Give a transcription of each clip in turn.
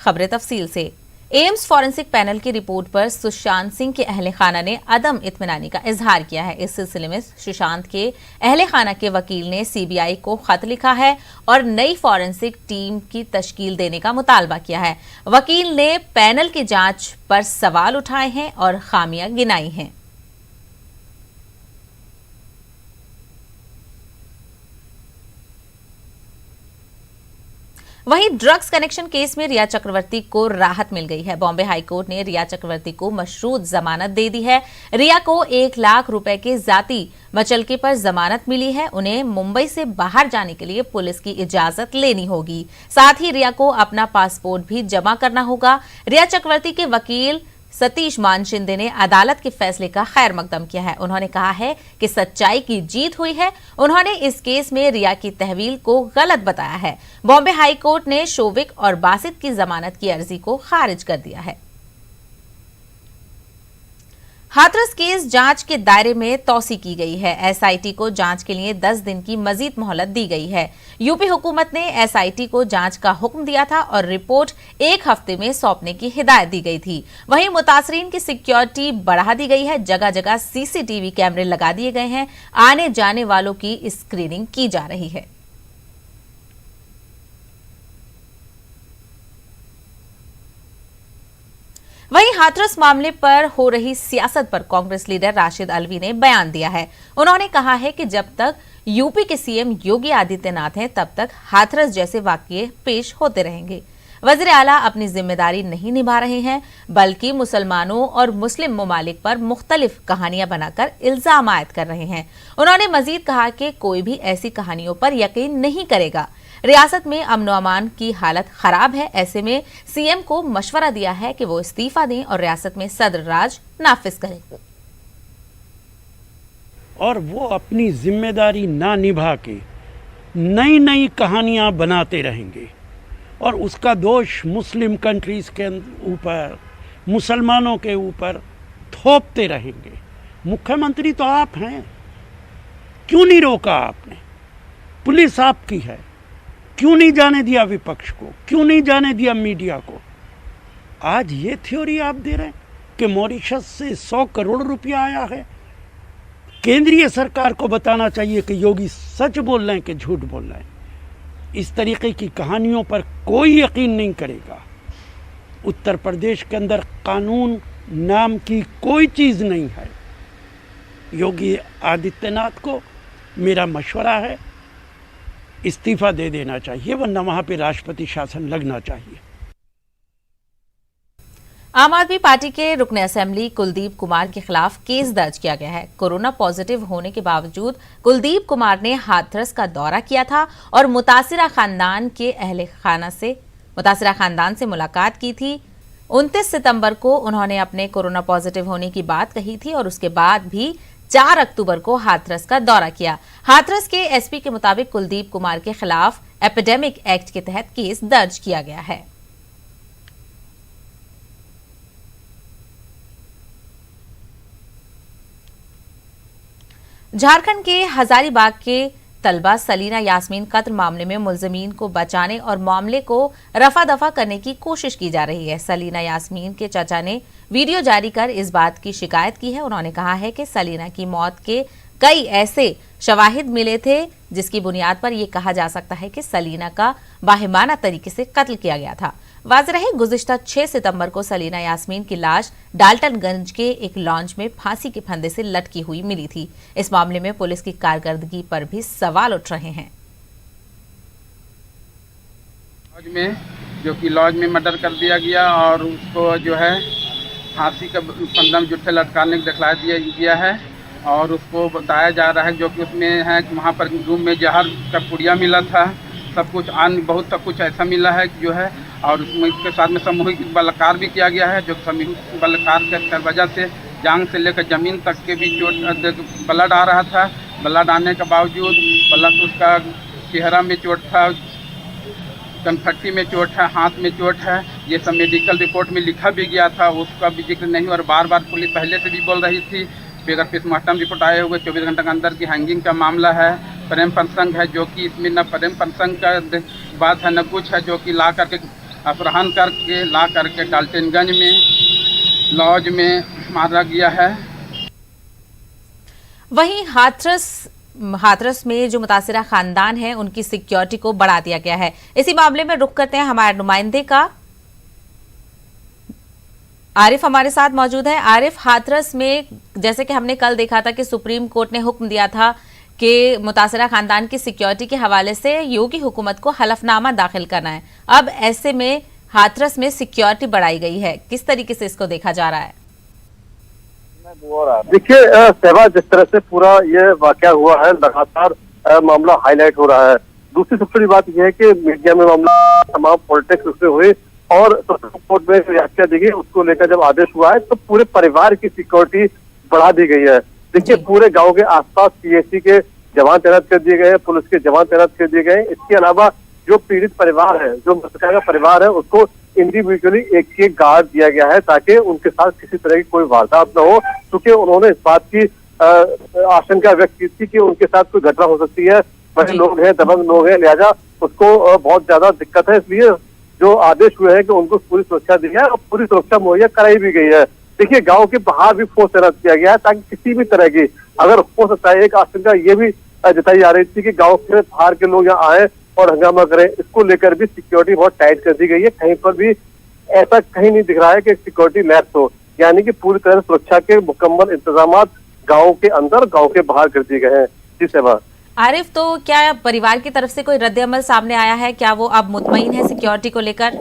खबरें तफसील से। एम्स फॉरेंसिक पैनल की रिपोर्ट पर सुशांत सिंह के अहले खाना ने अदम इत्मीनानी का इजहार किया है। इस सिलसिले में सुशांत के अहले खाना के वकील ने सीबीआई को खत लिखा है और नई फॉरेंसिक टीम की तश्कील देने का मुतालबा किया है। वकील ने पैनल की जांच पर सवाल उठाए हैं और खामियां गिनाई हैं। वहीं ड्रग्स कनेक्शन केस में रिया चक्रवर्ती को राहत मिल गई है। बॉम्बे हाईकोर्ट ने रिया चक्रवर्ती को मशरूत जमानत दे दी है। रिया को 1 लाख रुपए के जाती मचलके पर जमानत मिली है। उन्हें मुंबई से बाहर जाने के लिए पुलिस की इजाजत लेनी होगी। साथ ही रिया को अपना पासपोर्ट भी जमा करना होगा। रिया चक्रवर्ती के वकील सतीश मान शिंदे ने अदालत के फैसले का खैर मकदम किया है। उन्होंने कहा है कि सच्चाई की जीत हुई है। उन्होंने इस केस में रिया की तहवील को गलत बताया है। बॉम्बे हाई कोर्ट ने शोविक और बासित की जमानत की अर्जी को खारिज कर दिया है। हाथरस केस जांच के दायरे में तौसी की गई है। एसआईटी को जांच के लिए 10 दिन की मजीद मोहलत दी गई है। यूपी हुकूमत ने एसआईटी को जांच का हुक्म दिया था और रिपोर्ट 1 हफ्ते में सौंपने की हिदायत दी गई थी। वहीं मुतासरीन की सिक्योरिटी बढ़ा दी गई है। जगह जगह सीसीटीवी कैमरे लगा दिए गए हैं। आने जाने वालों की स्क्रीनिंग की जा रही है। वहीं हाथरस मामले पर हो रही सियासत पर कांग्रेस लीडर राशिद अलवी ने बयान दिया है। उन्होंने कहा है कि जब तक यूपी के सीएम योगी आदित्यनाथ हैं तब तक हाथरस जैसे वाकये पेश होते रहेंगे। वजीर आला अपनी जिम्मेदारी नहीं निभा रहे हैं बल्कि मुसलमानों और मुस्लिम ममालिक पर मुख्तलिफ कहानियां बनाकर इल्जाम आयद कर रहे हैं। उन्होंने मजीद कहा कि कोई भी ऐसी कहानियों पर यकीन नहीं करेगा। रियासत में अमन अमान की हालत खराब है। ऐसे में सीएम को मशवरा दिया है कि वो इस्तीफा दें और रियासत में सदर राज नाफिज करें। और वो अपनी जिम्मेदारी ना निभा के नई नई कहानियां बनाते रहेंगे और उसका दोष मुस्लिम कंट्रीज के ऊपर, मुसलमानों के ऊपर थोपते रहेंगे। मुख्यमंत्री तो आप हैं, क्यों नहीं रोका आपने? पुलिस आपकी है, क्यों नहीं जाने दिया विपक्ष को, क्यों नहीं जाने दिया मीडिया को? आज ये थ्योरी आप दे रहे हैं कि मॉरिशस से 100 करोड़ रुपया आया है। केंद्रीय सरकार को बताना चाहिए कि योगी सच बोल रहे हैं कि झूठ बोल रहे हैं। इस तरीके की कहानियों पर कोई यकीन नहीं करेगा। उत्तर प्रदेश के अंदर कानून नाम की कोई चीज़ नहीं है। योगी आदित्यनाथ को मेरा मशवरा है, इस्तीफा दे देना चाहिए, वरना वहां पे राष्ट्रपति शासन लगना चाहिए। आम आदमी पार्टी के रुकने असेंबली कुलदीप कुमार के खिलाफ केस दर्ज किया गया है। कोरोना पॉजिटिव होने के बावजूद कुलदीप कुमार ने हाथरस का दौरा किया था और मुतासिरा खानदान के अहले खाना से मुलाकात की थी। 29 सितंबर को उन्होंने अपने कोरोना पॉजिटिव होने की बात कही थी और उसके बाद भी 4 अक्टूबर को हाथरस का दौरा किया। हाथरस के एसपी के मुताबिक कुलदीप कुमार के खिलाफ एपिडेमिक एक्ट के तहत केस दर्ज किया गया है। झारखंड के हजारीबाग के तलबा सलीना यास्मीन कत्ल मामले में मुलजमीन को बचाने और मामले को रफा दफा करने की कोशिश की जा रही है। सलीना यास्मीन के चाचा ने वीडियो जारी कर इस बात की शिकायत की है। उन्होंने कहा है कि सलीना की मौत के कई ऐसे शवाहिद मिले थे जिसकी बुनियाद पर यह कहा जा सकता है कि सलीना का बाहिमाना तरीके से कत्ल किया गया था। वाज़ेह रहे, गुज़िश्ता 6 सितंबर को सलीना यास्मीन की लाश डाल्टनगंज के एक लॉन्च में फांसी के फंदे से लटकी हुई मिली थी। इस मामले में पुलिस की कारकर्दगी पर भी सवाल उठ रहे हैं। लॉज में जो कि लॉज में मर्डर कर दिया गया और उसको जो है फांसी का फंदा में जुट्ठे लटकाने को दिखला दिया गया है और उसको बताया जा रहा है जो कि उसमें है कि वहाँ पर रूम में जहर का पुड़िया मिला था, सब कुछ बहुत सब कुछ ऐसा मिला है जो है और उसमें इसके साथ में सामूहिक बलात्कार भी किया गया है। जो सामूहिक बलात्कार के वजह से जांग से लेकर ज़मीन तक के भी चोट, ब्लड आ रहा था। ब्लड आने के बावजूद प्लस उसका चेहरा में चोट था, कनफट्टी में चोट है, हाथ में चोट है। ये सब मेडिकल रिपोर्ट में लिखा भी गया था, उसका भी जिक्र नहीं। और बार बार पुलिस पहले से भी बोल रही थी। फिगर पोस्टमार्टम रिपोर्ट आए हुए 24 घंटे के अंदर की हैंगिंग का मामला है। प्रेम प्रसंग है जो कि इसमें न प्रेम प्रसंग का बात है न कुछ है, जो कि ला करके अपहरण करके ला करके डाल्टनगंज में लॉज में मारा गया है। वहीं हाथरस में जो मुतासिरा खानदान है उनकी सिक्योरिटी को बढ़ा दिया गया है। इसी मामले में रुख करते हैं हमारे नुमाइंदे का। आरिफ हमारे साथ मौजूद है। आरिफ, हाथरस में जैसे कि हमने कल देखा था कि सुप्रीम कोर्ट ने हुक्म दिया था कि मुतासिरा खानदान की सिक्योरिटी के हवाले से योगी हुकूमत को हलफनामा दाखिल करना है। अब ऐसे में हाथरस में सिक्योरिटी बढ़ाई गई है, किस तरीके से इसको देखा जा रहा है? देखिए सहबा, जिस तरह से पूरा ये वाकया हुआ है, लगातार मामला हाईलाइट हो रहा है। दूसरी सबसे बड़ी बात यह है कि मीडिया में मामला तमाम पॉलिटिक्स उसमें हुई और सुप्रीम कोर्ट में व्याख्या दी गई, उसको लेकर जब आदेश हुआ है तो पूरे परिवार की सिक्योरिटी बढ़ा दी गई है। देखिए पूरे गांव के आसपास पीएसी के जवान तैनात कर दिए गए, पुलिस के जवान तैनात कर दिए गए। इसके अलावा जो पीड़ित परिवार है, जो मृतका का परिवार है, उसको इंडिविजुअली एक गार्ड दिया गया है ताकि उनके साथ किसी तरह की कोई वारदात न हो, क्योंकि उन्होंने इस बात की आशंका व्यक्त की थी कि उनके साथ कोई घटना हो सकती है। बड़े लोग हैं, दबंग लोग हैं, लिहाजा उसको बहुत ज्यादा दिक्कत है। इसलिए जो आदेश हुए हैं कि उनको पूरी सुरक्षा दी है और पूरी सुरक्षा मुहैया कराई भी गई है। देखिए गांव के बाहर भी फोर्स तैनात किया गया है ताकि किसी भी तरह की अगर हो सकता है, एक आशंका ये भी जताई जा रही थी कि गांव के बाहर के लोग यहाँ आए और हंगामा करें, इसको लेकर भी सिक्योरिटी बहुत टाइट कर दी गई है। कहीं पर भी ऐसा कहीं नहीं दिख रहा है कि सिक्योरिटी लैप्स हो, यानी कि पूरी तरह सुरक्षा के मुकम्मल इंतजाम गांव के अंदर, गांव के बाहर कर दिए गए हैं। जी सेवा। आरिफ, तो क्या परिवार की तरफ से कोई रद्द-ए-अमल सामने आया है? क्या वो अब मुतमईन है सिक्योरिटी को लेकर?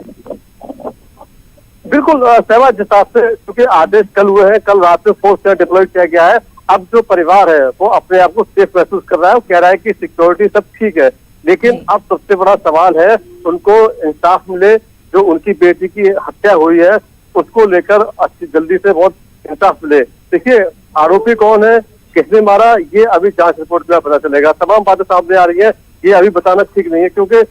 बिल्कुल सेवा, जिस हिसाब से क्योंकि आदेश कल हुए हैं, कल रात में फोर्स डिप्लॉय किया गया है। अब जो परिवार है वो अपने आप को सेफ महसूस कर रहा है, वो कह रहा है कि सिक्योरिटी सब ठीक है। लेकिन अब सबसे बड़ा सवाल है उनको इंसाफ मिले, जो उनकी बेटी की हत्या हुई है उसको लेकर अच्छी जल्दी से बहुत इंसाफ मिले। देखिए आरोपी कौन है, किसने मारा, ये अभी जांच रिपोर्ट में पता चलेगा। तमाम बातें सामने आ रही है, ये अभी बताना ठीक नहीं है, क्योंकि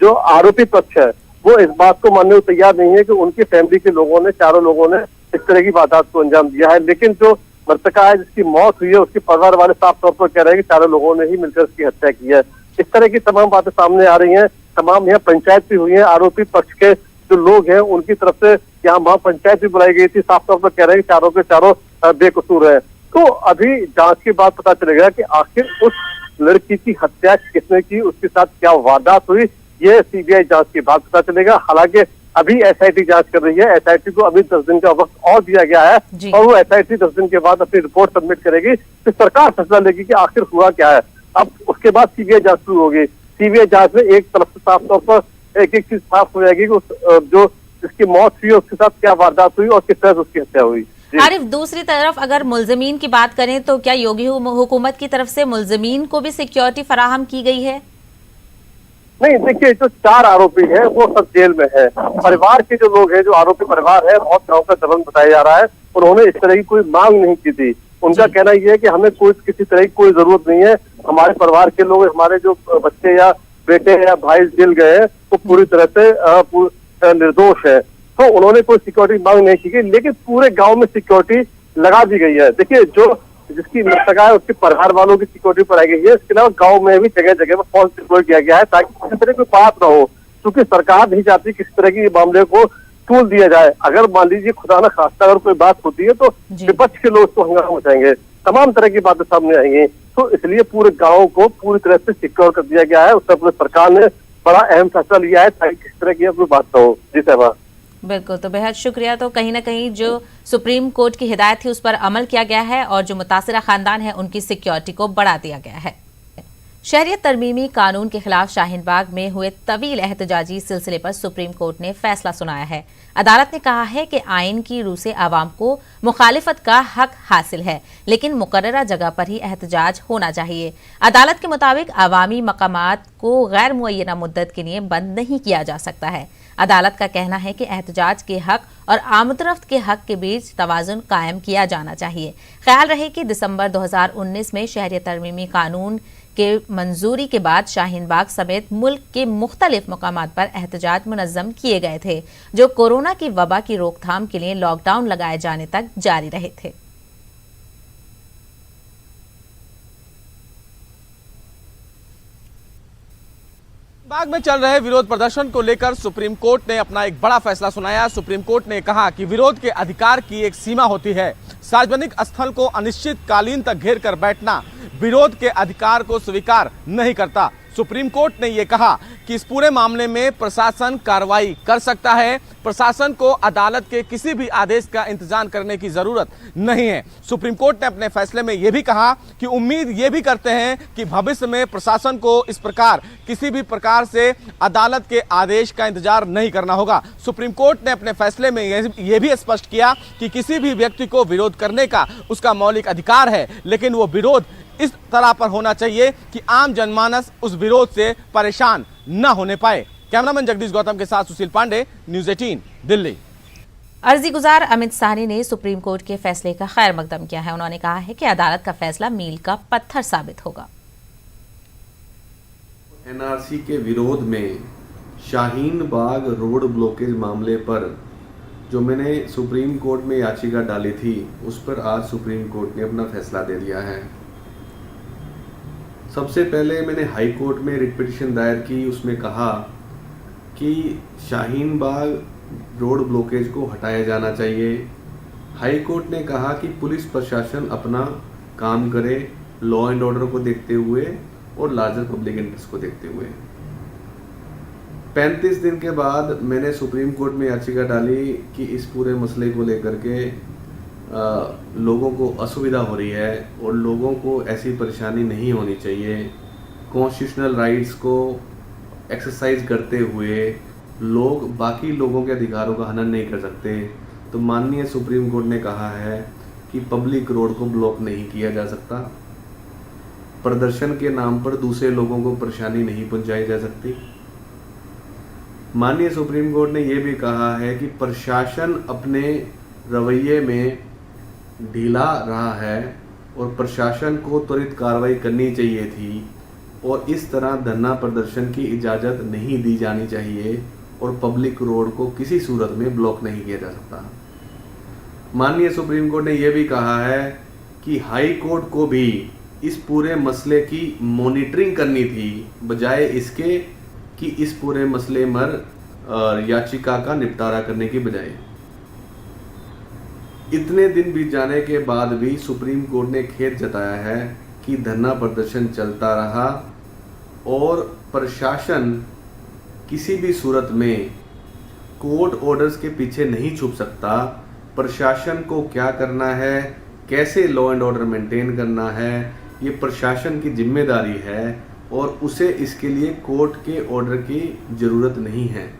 जो आरोपी पक्ष है वो इस बात को मानने को तैयार नहीं है कि उनकी फैमिली के लोगों ने, चारों लोगों ने इस तरह की वारदात को अंजाम दिया है। लेकिन जो मृतका है, जिसकी मौत हुई है, उसके परिवार वाले साफ तौर पर कह रहे हैं कि चारों लोगों ने ही मिलकर उसकी हत्या की है। इस तरह की तमाम बातें सामने आ रही हैं। तमाम यहाँ पंचायत भी हुई है, आरोपी पक्ष के जो लोग हैं उनकी तरफ से यहाँ महापंचायत भी बुलाई गई थी, साफ तौर पर कह रहे हैं कि चारों के चारों बेकसूर है। तो अभी जांच के बाद पता चलेगा कि आखिर उस लड़की की हत्या किसने की, उसके साथ क्या वारदात हुई, ये सीबीआई जांच के बाद पता चलेगा। हालांकि अभी एसआईटी जांच कर रही है, एसआईटी को अभी 10 दिन का वक्त और दिया गया है और वो एसआईटी 10 दिन के बाद अपनी रिपोर्ट सबमिट करेगी, फिर सरकार फैसला लेगी कि आखिर हुआ क्या है। अब उसके बाद सीबीआई जांच शुरू होगी। सीबीआई जांच में एक तरफ से साफ तौर पर एक चीज साफ हो जाएगी कि जो जिसकी मौत हुई उसके साथ क्या वारदात हुई और किस तरह से उसकी हत्या हुई। आरिफ, दूसरी तरफ अगर मुल्जमीन की बात करें तो क्या योगी हुकूमत की तरफ से मुल्जमीन को भी सिक्योरिटी फराहम की गई है? नहीं, देखिए जो 4 आरोपी हैं वो सब जेल में है। परिवार के जो लोग हैं, जो आरोपी परिवार है, बहुत गांव का दबंग बताया जा रहा है। उन्होंने इस तरह की कोई मांग नहीं की थी। उनका कहना यह है कि हमें कोई किसी तरह की कोई जरूरत नहीं है, हमारे परिवार के लोग, हमारे जो बच्चे या बेटे या भाई जेल गए हैं वो पूरी तरह से निर्दोष है। तो उन्होंने कोई सिक्योरिटी मांग नहीं की गई, लेकिन पूरे गांव में सिक्योरिटी लगा दी गई है। देखिए जो जिसकी मृतका है उसके परिवार वालों की सिक्योरिटी पर आई गई है। इसके अलावा गांव में भी जगह जगह पर फोर्स डिप्लॉय किया गया है ताकि किसी तरह कोई बात न हो, क्योंकि सरकार नहीं चाहती किसी तरह की मामले को टूल दिया जाए। अगर मान लीजिए खुदा न खास्ता अगर कोई बात होती है तो विपक्ष के लोग उसको हंगामा मचाएंगे, तमाम तरह की बातें सामने आएंगी। तो इसलिए पूरे गाँव को पूरी तरह से सिक्योर कर दिया गया है। उत्तर प्रदेश सरकार ने बड़ा अहम फैसला लिया है ताकि किसी तरह की कोई बात न हो। जी साहब, बिल्कुल, तो बेहद शुक्रिया। तो कहीं ना कहीं जो सुप्रीम कोर्ट की हिदायत थी उस पर अमल किया गया है और जो मुतासिरा खानदान है उनकी सिक्योरिटी को बढ़ा दिया गया है। शहरियत तरमीमी कानून के खिलाफ शाहीन बाग में हुए तवील एहतजाजी सिलसिले पर सुप्रीम कोर्ट ने फैसला सुनाया है। अदालत ने कहा है कि आइन की रूह से आवाम को मुखालिफत का हक हासिल है, लेकिन मुकर्ररा जगह पर ही एहतजाज होना चाहिए। अदालत के मुताबिक अवामी मकामात को गैर मुअय्यना मुद्दत के लिए बंद नहीं किया जा सकता है। अदालत का कहना है कि एहतजाज के हक और आमदरफ्त के हक के बीच तवाजुन कायम किया जाना चाहिए। ख्याल रहे कि दिसंबर 2019 में शहरियत तरमीमी कानून के मंजूरी के बाद शाहीन बाग समेत मुल्क के मुख्तलिफ मकामात पर एहतजाज मुनज़्ज़म किए गए थे, जो कोरोना की वबा की रोकथाम के लिए लॉकडाउन लगाए जाने तक जारी रहे थे। बाग में चल रहे विरोध प्रदर्शन को लेकर सुप्रीम कोर्ट ने अपना एक बड़ा फैसला सुनाया। सुप्रीम कोर्ट ने कहा कि विरोध के अधिकार की एक सीमा होती है। सार्वजनिक स्थल को अनिश्चितकालीन तक घेर कर बैठना विरोध के अधिकार को स्वीकार नहीं करता। सुप्रीम कोर्ट ने यह कहा कि इस पूरे मामले में प्रशासन कार्रवाई कर सकता है। प्रशासन को अदालत के किसी भी आदेश का इंतजार करने की जरूरत नहीं है। सुप्रीम कोर्ट ने अपने फैसले में यह भी कहा कि उम्मीद ये भी करते हैं कि भविष्य में प्रशासन को इस प्रकार किसी भी प्रकार से अदालत के आदेश का इंतजार नहीं करना होगा। सुप्रीम कोर्ट ने अपने फैसले में यह भी स्पष्ट किया कि किसी भी व्यक्ति को विरोध करने का उसका मौलिक अधिकार है, लेकिन वो विरोध इस तरह पर होना चाहिए कि आम जनमानस उस विरोध से परेशान न होने पाए। कैमरामैन जगदीश गौतम के साथ सुशील पांडे, न्यूज़ 18 दिल्ली। अर्जी गुजार अमित साहनी ने सुप्रीम कोर्ट के फैसले का खैर मकदम किया है। उन्होंने कहा है कि अदालत का फैसला मील का पत्थर साबित होगा। एनआरसी के विरोध में शाहीन बाग रोड ब्लॉकेज मामले पर जो मैंने सुप्रीम कोर्ट में याचिका डाली थी, उस पर आज सुप्रीम कोर्ट ने अपना फैसला दे दिया है। सबसे पहले मैंने हाई कोर्ट में रिट पिटीशन दायर की, उसमें कहा कि शाहीन बाग रोड ब्लॉकेज को हटाया जाना चाहिए। हाई कोर्ट ने कहा कि पुलिस प्रशासन अपना काम करे लॉ एंड ऑर्डर को देखते हुए और लार्जर पब्लिक इंटरेस्ट को देखते हुए। 35 दिन के बाद मैंने सुप्रीम कोर्ट में याचिका डाली कि इस पूरे मसले को लेकर के लोगों को असुविधा हो रही है और लोगों को ऐसी परेशानी नहीं होनी चाहिए। कॉन्स्टिट्यूशनल राइट्स को एक्सरसाइज करते हुए लोग बाकी लोगों के अधिकारों का हनन नहीं कर सकते। तो माननीय सुप्रीम कोर्ट ने कहा है कि पब्लिक रोड को ब्लॉक नहीं किया जा सकता, प्रदर्शन के नाम पर दूसरे लोगों को परेशानी नहीं पहुंचाई जा सकती। माननीय सुप्रीम कोर्ट ने यह भी कहा है कि प्रशासन अपने रवैये में ढीला रहा है और प्रशासन को त्वरित कार्रवाई करनी चाहिए थी और इस तरह धरना प्रदर्शन की इजाज़त नहीं दी जानी चाहिए और पब्लिक रोड को किसी सूरत में ब्लॉक नहीं किया जा सकता। माननीय सुप्रीम कोर्ट ने यह भी कहा है कि हाई कोर्ट को भी इस पूरे मसले की मॉनिटरिंग करनी थी, बजाय इसके कि इस पूरे मसले पर याचिका का निपटारा करने की बजाय। इतने दिन बीत जाने के बाद भी सुप्रीम कोर्ट ने खेद जताया है कि धरना प्रदर्शन चलता रहा और प्रशासन किसी भी सूरत में कोर्ट ऑर्डर्स के पीछे नहीं छुप सकता। प्रशासन को क्या करना है, कैसे लॉ एंड ऑर्डर मेंटेन करना है, ये प्रशासन की जिम्मेदारी है और उसे इसके लिए कोर्ट के ऑर्डर की ज़रूरत नहीं है।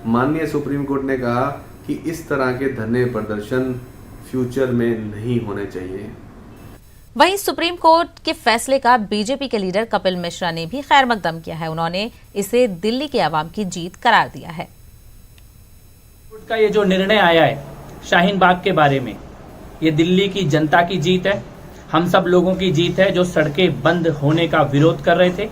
माननीय सुप्रीम कोर्ट ने कहा कि इस तरह के धरने प्रदर्शन फ्यूचर में नहीं होने चाहिए। वहीं सुप्रीम कोर्ट के फैसले का बीजेपी के लीडर कपिल मिश्रा ने भी खैर मकदम किया है। उन्होंने इसे दिल्ली के आवाम की जीत करार दिया है। कोर्ट का ये जो निर्णय आया है शाहीन बाग के बारे में, ये दिल्ली की जनता की जीत है, हम सब लोगों की जीत है जो सड़कें बंद होने का विरोध कर रहे थे।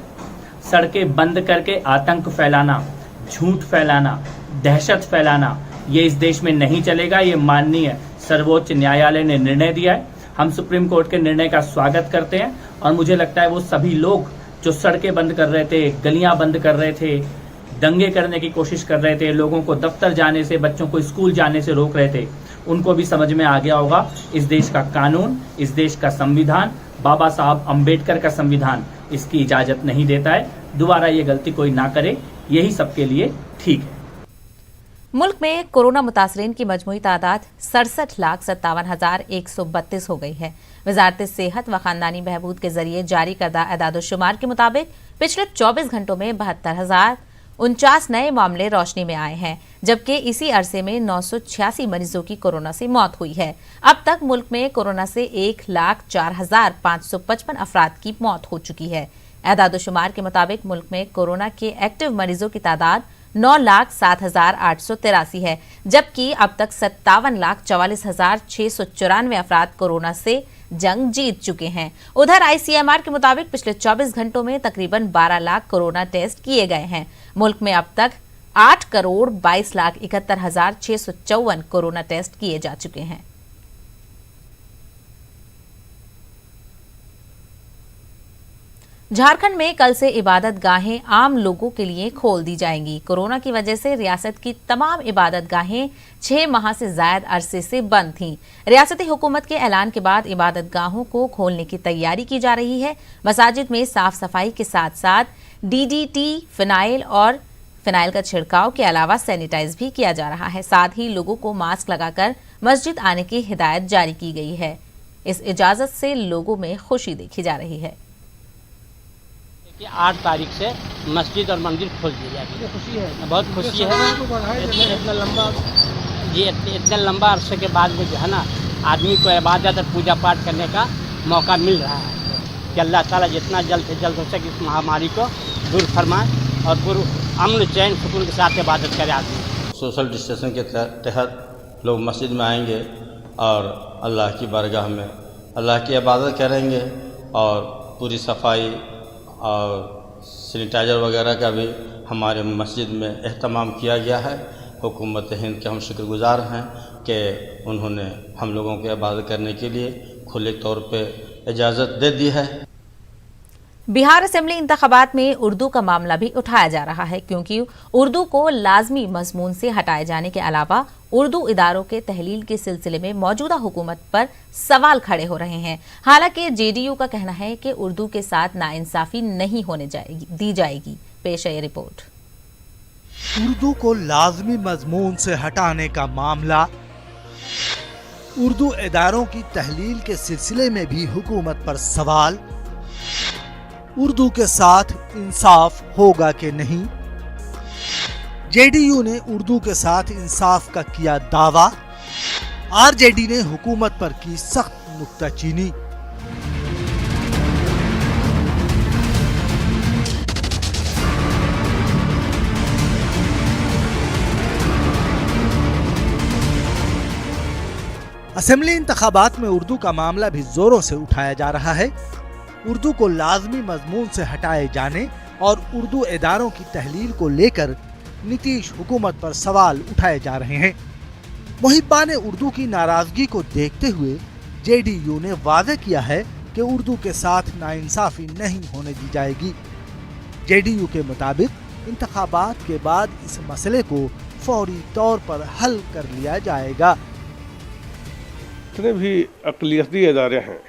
सड़कें बंद करके आतंक फैलाना, झूठ फैलाना, दहशत फैलाना, ये इस देश में नहीं चलेगा। ये माननीय सर्वोच्च न्यायालय ने निर्णय दिया है। हम सुप्रीम कोर्ट के निर्णय का स्वागत करते हैं और मुझे लगता है वो सभी लोग जो सड़कें बंद कर रहे थे, गलियां बंद कर रहे थे, दंगे करने की कोशिश कर रहे थे, लोगों को दफ्तर जाने से, बच्चों को स्कूल जाने से रोक रहे थे, उनको भी समझ में आ गया होगा इस देश का कानून, इस देश का संविधान, बाबा साहब अम्बेडकर का संविधान इसकी इजाजत नहीं देता है। दोबारा ये गलती कोई ना करे, यही सबके लिए ठीक है। मुल्क में कोरोना मुतासरीन की मजमूई तादाद 67,57,132 हो गई है। वजारत सेहत व खानदानी बहबूद के जरिए जारी करदा एदाद-ओ-शुमार के मुताबिक पिछले 24 घंटों में 72,049 नए मामले रोशनी में आए हैं, जबकि इसी अरसे में 986 मरीजों की कोरोना से मौत हुई है। अब तक मुल्क में कोरोना से 1,04,555 अफराद की मौत हो चुकी है। एदाद-ओ-शुमार के मुताबिक मुल्क में कोरोना के एक्टिव मरीजों की तादाद 9,07,883 है, जबकि अब तक 57,44,694 अफराद कोरोना से जंग जीत चुके हैं। उधर ICMR के मुताबिक पिछले 24 घंटों में तकरीबन 12 लाख कोरोना टेस्ट किए गए हैं। मुल्क में अब तक 8,22,71,654 कोरोना टेस्ट किए जा चुके हैं। झारखंड में कल से इबादत गाहें आम लोगों के लिए खोल दी जाएंगी। कोरोना की वजह से रियासत की तमाम इबादत गाहें 6 माह से ज्यादा अरसे से बंद थीं। रियासती हुकूमत के ऐलान के बाद इबादत गाहों को खोलने की तैयारी की जा रही है। मसाजिद में साफ सफाई के साथ साथ DDT, फिनाइल का छिड़काव के अलावा सैनिटाइज भी किया जा रहा है। साथ ही लोगों को मास्क लगाकर मस्जिद आने की हिदायत जारी की गई है। इस इजाजत से लोगों में खुशी देखी जा रही है कि 8 तारीख से मस्जिद और मंदिर खोल दी जाएगी। खुशी है, बहुत खुशी है। इतने लंबा अरसे के बाद में जो है ना, आदमी को इबादत और पूजा पाठ करने का मौका मिल रहा है कि अल्लाह ताला जितना जल्द से जल्द हो सके इस महामारी को दूर फरमाए और पूर्ण अमन चैन सुकून के साथ इबादत करे आदमी। सोशल डिस्टेंसिंग के तहत लोग मस्जिद में आएंगे और अल्लाह की बारगाह में अल्लाह की इबादत करेंगे और पूरी सफाई और सैनिटाइज़र वगैरह का भी हमारे मस्जिद में एहतमाम किया गया है। हुकूमत हिंद के हम शुक्रगुजार हैं कि उन्होंने हम लोगों को इबादत करने के लिए खुले तौर पे इजाज़त दे दी है। बिहार असेंबली इंतखाबात में उर्दू का मामला भी उठाया जा रहा है, क्योंकि उर्दू को लाजमी मजमून से हटाए जाने के अलावा उर्दू इदारों के तहलील के सिलसिले में मौजूदा हुकूमत पर सवाल खड़े हो रहे हैं। हालांकि JDU का कहना है कि उर्दू के साथ नाइंसाफी नहीं होने दी जाएगी। पेश है ये रिपोर्ट। उर्दू को लाजमी मजमून से हटाने का मामला, उर्दू इदारों की तहलील के सिलसिले में भी हुकूमत पर सवाल, उर्दू के साथ इंसाफ होगा कि नहीं, JDU ने उर्दू के साथ इंसाफ का किया दावा, RJD ने हुकूमत पर की सख्त नुक्ताचीनी। असेंबली इंतखाबात में उर्दू का मामला भी जोरों से उठाया जा रहा है। उर्दू को लाजमी मजमून से हटाए जाने और उर्दू इदारों की तहलील को लेकर नीतीश हुकूमत पर सवाल उठाए जा रहे हैं। मुहिब्बान उर्दू की नाराजगी को देखते हुए JDU ने वादे किया है कि उर्दू के साथ नाइंसाफी नहीं होने दी जाएगी। JDU के मुताबिक इंतखाबात के बाद इस मसले को फौरी तौर पर हल कर लिया जाएगा। जितने भी अक़लियती इदारे हैं,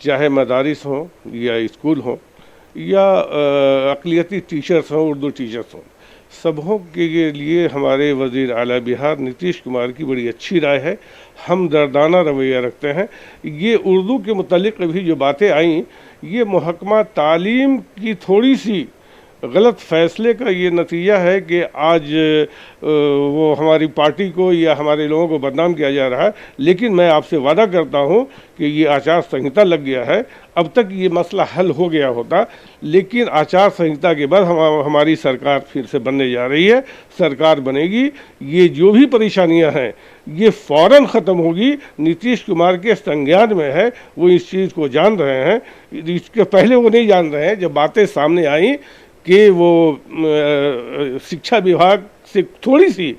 चाहे मदारिस हों या स्कूल हों या अक़लियती टीचर्स हों, उर्दू टीचर्स हों, सबों के लिए हमारे वज़ीर आला बिहार नीतीश कुमार की बड़ी अच्छी राय है। हम दर्दाना रवैया रखते हैं। ये उर्दू के मुतालिक भी जो बातें आईं, ये महकमा तालीम की थोड़ी सी गलत फैसले का ये नतीजा है कि आज वो हमारी पार्टी को या हमारे लोगों को बदनाम किया जा रहा है। लेकिन मैं आपसे वादा करता हूँ कि ये आचार संहिता लग गया है। अब तक ये मसला हल हो गया होता, लेकिन आचार संहिता के बाद हमारी सरकार फिर से बनने जा रही है। सरकार बनेगी, ये जो भी परेशानियां हैं ये फ़ौरन ख़त्म होगी। नीतीश कुमार के संज्ञान में है, वो इस चीज़ को जान रहे हैं। इसके पहले वो नहीं जान रहे हैं। जब बातें सामने आई कि वो शिक्षा विभाग से थोड़ी सी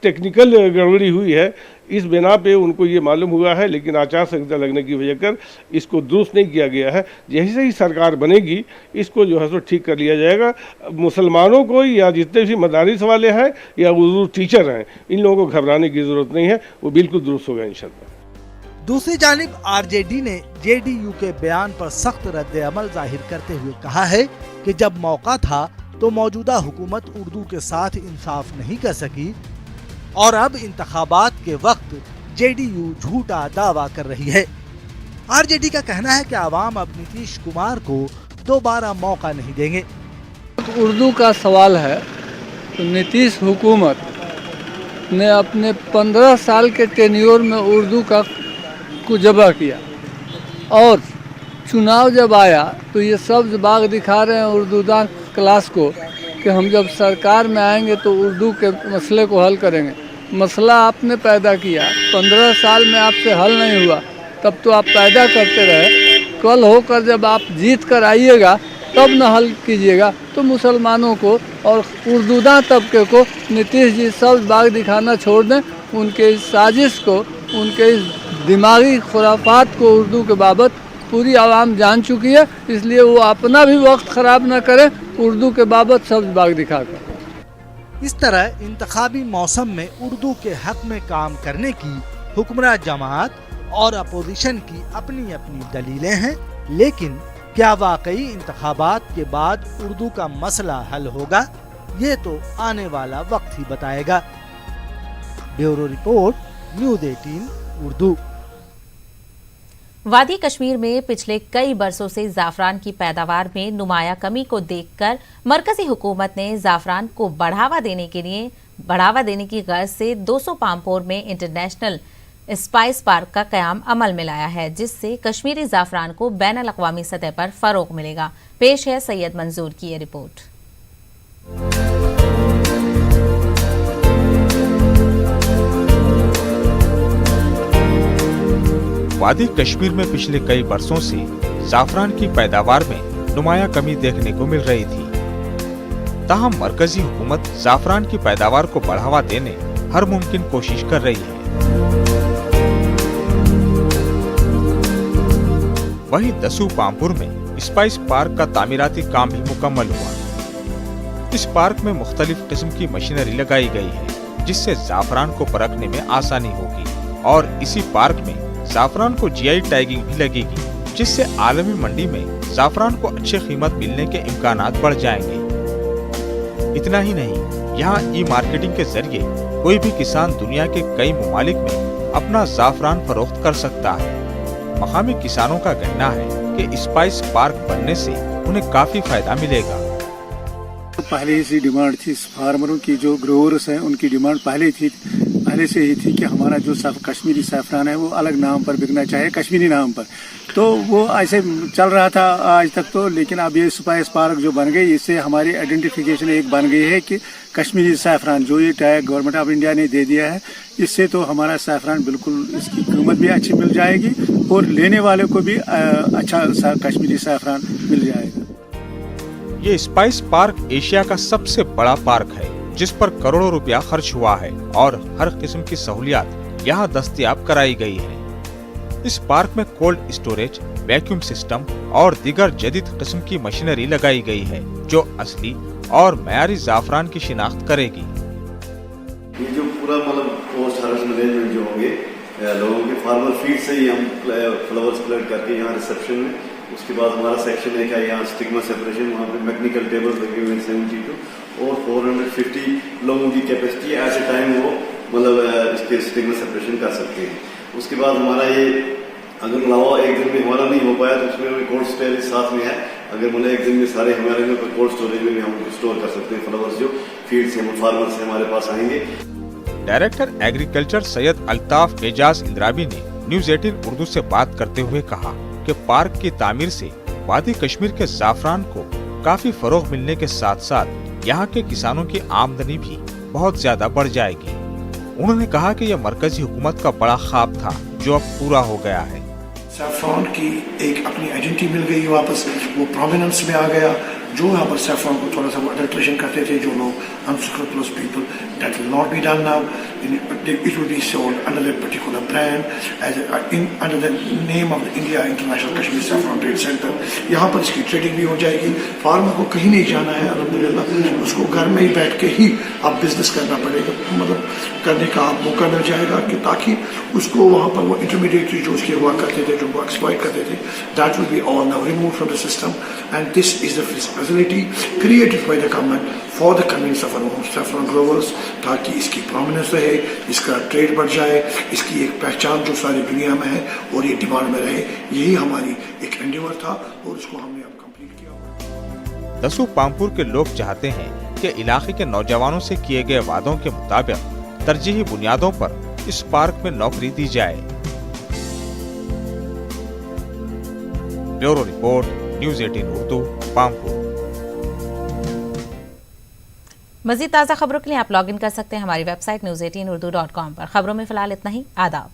टेक्निकल गड़बड़ी हुई है, इस बिना पे उनको ये मालूम हुआ है, लेकिन आचार संहिता लगने की वजह कर इसको दुरुस्त नहीं किया गया है। जैसे ही सरकार बनेगी इसको जो है सो ठीक कर लिया जाएगा। मुसलमानों को या जितने भी मदारिस वाले हैं या उर्दू टीचर हैं, इन लोगों को घबराने की ज़रूरत नहीं है, वो बिल्कुल दुरुस्त होगा इंशाअल्लाह। दूसरी जानिब RJD ने JDU के बयान पर सख्त रद्द अमल जाहिर करते हुए कहा है कि जब मौका था तो मौजूदा हुकूमत उर्दू के साथ इंसाफ नहीं कर सकी और अब इंतखाबात के वक्त JDU झूठा दावा कर रही है। RJD का कहना है कि आवाम अब नीतीश कुमार को दोबारा मौका नहीं देंगे। उर्दू का सवाल है तो नीतीश हुकूमत ने अपने 15 साल के टेन्योर में उर्दू का जबा किया और चुनाव जब आया तो ये सब्ज बाग दिखा रहे हैं उर्दूदान क्लास को कि हम जब सरकार में आएंगे तो उर्दू के मसले को हल करेंगे। मसला आपने पैदा किया, 15 साल में आपसे हल नहीं हुआ, तब तो आप पैदा करते रहे। कल होकर जब आप जीत कर आइएगा तब न हल कीजिएगा। तो मुसलमानों को और उर्दूदा तबके को नीतीश जी सब्ज बाग दिखाना छोड़ दें। उनके इस साजिश को, उनके इस दिमागी खुराफात को उर्दू के बाबत पूरी आवाम जान चुकी है, इसलिए वो अपना भी वक्त ख़राब न करे उर्दू के बाबत सब्ज़ बाग दिखाकर। इस तरह इंतखाबी मौसम में उर्दू के हक में काम करने की हुक्मरान जमात और अपोजिशन की अपनी अपनी दलीलें हैं, लेकिन क्या वाकई इंतखाबात के बाद उर्दू का मसला हल होगा, ये तो आने वाला वक्त ही बताएगा। Bureau report, news 18 Urdu. वादी कश्मीर में पिछले कई बरसों से जाफरान की पैदावार में नुमाया कमी को देखकर मरकजी हुकूमत ने जाफरान को बढ़ावा देने की गर्ज से 200 पामपोर में इंटरनेशनल स्पाइस पार्क का कयाम अमल में लाया है, जिससे कश्मीरी जाफरान को बैनुल-अक़वामी सतह पर फरोग मिलेगा। पेश है सैयद मंजूर की ये रिपोर्ट। वादी कश्मीर में पिछले कई बरसों से जाफरान की पैदावार में नुमाया कमी देखने को मिल रही थी। ताहम मरकजी हुकूमत जाफरान की पैदावार को बढ़ावा देने हर मुमकिन कोशिश कर रही है। वहीं दसू पामपुर में स्पाइस पार्क का तामीराती काम भी मुकम्मल हुआ। इस पार्क में मुख्तलिफ किस्म की मशीनरी लगाई गई है, जिससे जाफरान को परखने में आसानी होगी और इसी पार्क में जाफरान को GI टैगिंग भी लगेगी, जिससे आलमी मंडी में जाफरान को अच्छी कीमत मिलने के इम्कानात बढ़ जाएंगे। इतना ही नहीं, यहाँ ई-मार्केटिंग के जरिए कोई भी किसान दुनिया के कई ममालिक में अपना जाफरान फरोख्त कर सकता है। मकामी किसानों का कहना है कि स्पाइस पार्क बनने से उन्हें काफी फायदा मिलेगा। पहले से डिमांड थी, फार्मरों की जो ग्रोअर्स हैं उनकी डिमांड पहले से ही थी कि हमारा जो कश्मीरी सैफरान है वो अलग नाम पर बिकना चाहिए, कश्मीरी नाम पर। तो वो ऐसे चल रहा था आज तक तो, लेकिन अब ये स्पाइस पार्क जो बन गई, इससे हमारी आइडेंटिफिकेशन एक बन गई है कि कश्मीरी सैफरान जो ये टैग गवर्नमेंट ऑफ इंडिया ने दे दिया है, इससे तो हमारा सैफरान बिल्कुल इसकी कीमत भी अच्छी मिल जाएगी और लेने वाले को भी अच्छा कश्मीरी सैफरान मिल जाएगा। ये स्पाइस पार्क एशिया का सबसे बड़ा पार्क है, जिस पर करोड़ों रुपया खर्च हुआ है और हर किस्म की सहूलियात यहाँ दस्तयाब कराई गई है। इस पार्क में कोल्ड स्टोरेज, वैक्यूम सिस्टम और दीगर जदीद किस्म की मशीनरी लगाई गई है, जो असली और मयारी जाफरान की शिनाख्त करेगी। ये जो पूरा पोस्ट हार्वेस्ट मैनेजमेंट जो होंगे लोगों के फार्मर फीड से ही हम फ्लावर्स कलेक्ट करके यहाँ रिसेप्शन में, उसके बाद हमारा सेक्शन है क्या यहाँ स्टिग्मा सेपरेशन, वहाँ पे मैकेनिकल टेबल लगे हुए हैं 72 और 450 लोगों की कैपेसिटी एट ए टाइम वो इसके स्टिग्मा सेपरेशन कर सकते हैं। उसके बाद हमारा ये अगर लावा एक दिन में हमारा नहीं हो पाया तो उसमें कोल्ड स्टोरेज साथ में है, अगर एक दिन में सारे हमारे में कोल्ड स्टोरेज में भी हम स्टोर कर सकते हैं फ्लावर्स जो फील्ड से फार्मर से हमारे पास आएंगे। डायरेक्टर एग्रीकल्चर सैयद अल्ताफ एजाज इंद्राबी ने न्यूज़ 18 उर्दू से बात करते हुए कहा कि पार्क की तामीर से वादी कश्मीर के जाफरान को काफी फरोग मिलने के साथ साथ यहाँ के किसानों की आमदनी भी बहुत ज्यादा बढ़ जाएगी। उन्होंने कहा कि यह मरकजी हुकूमत का बड़ा ख्वाब था जो अब पूरा हो गया है। सैफरॉन की एक अपनी आइडेंटिटी मिल गई, वापस वो प्रोमिनेंस में आ गया। जो यहाँ पर सैफरॉन को थोड़ा सा वो अडल्ट्रेशन करते थे जो लोग unscrupulous people, that will not be done now. It will be sold under that particular brand as under the name of India International Kashmir Saffron Trade Centre. यहाँ पर इसकी ट्रेडिंग भी हो जाएगी। फार्मर को कहीं नहीं जाना है, अल्हम्दुलिल्लाह उसको घर में ही बैठ के ही अब बिजनेस करना पड़ेगा, मतलब करने का मौका मिल जाएगा कि ताकि उसको वहाँ पर वो इंटरमीडिएटरी जो उसके हुआ करते थे, जो वो एक्सप्लॉइट करते थे, that will be all now remove from the system and this is the facility created by the government for the convenience of our saffron growers, ताकि इसकी prominence रहे, इसका ट्रेड बढ़ जाए, इसकी एक पहचान जो सारी दुनिया में है और ये डिमांड में रहे। यही हमारी एक एंडेवर था और इसको हमने अब कंप्लीट किया। दसू पामपुर के लोग चाहते हैं कि इलाके के नौजवानों से किए गए वादों के मुताबिक तरजीही बुनियादों पर इस पार्क में नौकरी दी जाए। Bureau report, news 18 Urdu, Pampore. मज़ीद ताज़ा खबरों के लिए आप लॉग इन कर सकते हैं हमारी वेबसाइट news18urdu.com पर। खबरों में फिलहाल इतना ही। आदाब।